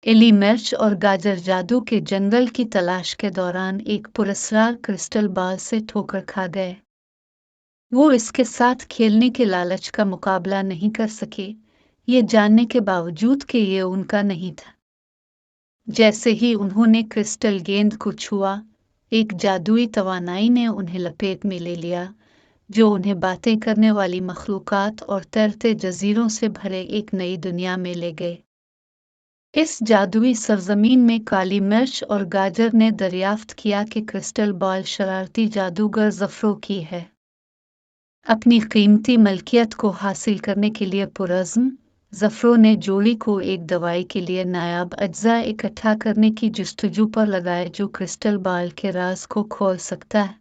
Eli मिर्च और गाजर जादू के जंगल की तलाश के दौरान एक पुरस्कार क्रिस्टल बॉल से ठोकर खा गए। वो इसके साथ खेलने के लालच का मुकाबला नहीं कर सके, ये जानने के बावजूद कि ये उनका नहीं था। जैसे ही उन्होंने क्रिस्टल गेंद को छुआ, एक जादुई तवानाई ने उन्हें लपेट में ले लिया, जो उन्हें बातें करने वाली मखलूकात और तैरते जजीरों से भरे एक नई दुनिया में ले गए। इस जादुई सरजमीन में काली मिर्च और गाजर ने दरियाफ्त किया कि क्रिस्टल बॉल शरारती जादूगर ज़फ़्रो की है। अपनी कीमती मलकियत को हासिल करने के लिए पुरज़्म, ज़फ़्रो ने जोड़ी को एक दवाई के लिए नायाब अज्जा इकट्ठा करने की जस्तजू पर लगाए जो क्रिस्टल बॉल के राज को खोल सकता है।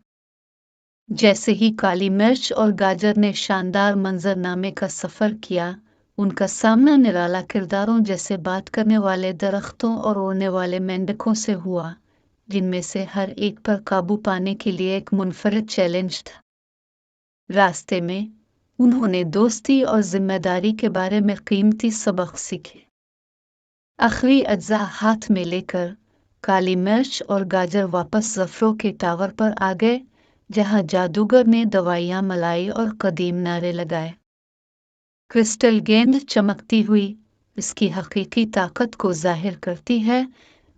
जैसे ही काली मिर्च और गाजर ने शानदार मंजरनामे का सफ़र किया, उनका सामना निराला किरदारों जैसे बात करने वाले दरख्तों और उड़ने वाले मेंढकों से हुआ, जिनमें से हर एक पर काबू पाने के लिए एक मुनफरिद चैलेंज था। रास्ते में उन्होंने दोस्ती और जिम्मेदारी के बारे में कीमती सबक सीखे। आखिरी अज्जा हाथ में लेकर काली मिर्च और गाजर वापस ज़फ़्रो के टावर पर आ गए, जहां जादूगर ने दवाइयां मलाई और कदीम नारे लगाए। क्रिस्टल गेंद चमकती हुई इसकी हकीकी ताकत को जाहिर करती है,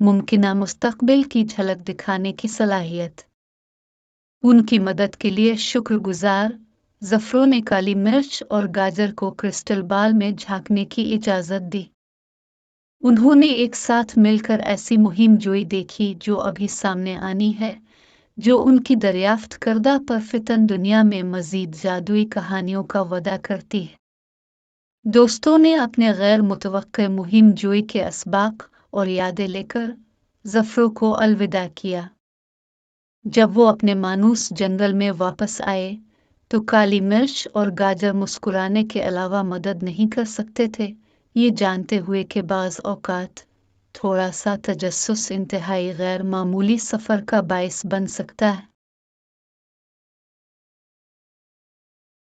मुमकिना मुस्तकबिल की झलक दिखाने की सलाहियत। उनकी मदद के लिए शुक्रगुजार, ज़फ़्रो ने काली मिर्च और गाजर को क्रिस्टल बॉल में झांकने की इजाज़त दी। उन्होंने एक साथ मिलकर ऐसी मुहिम जोई देखी जो अभी सामने आनी है, जो उनकी दरियाफ्त करदा परफितन दुनिया में मज़ीद जादुई कहानियों का वादा करती है। दोस्तों ने अपने गैर मुतवक्के मुहिम जोई के असबाक और यादें लेकर ज़फ़्रो को अलविदा किया। जब वो अपने मानूस जंगल में वापस आए, तो काली मिर्च और गाजर मुस्कुराने के अलावा मदद नहीं कर सकते थे, ये जानते हुए कि बाज़ औक़ात थोड़ा सा तजस्सुस इंतहाई गैर मामूली सफ़र का बाइस बन सकता है।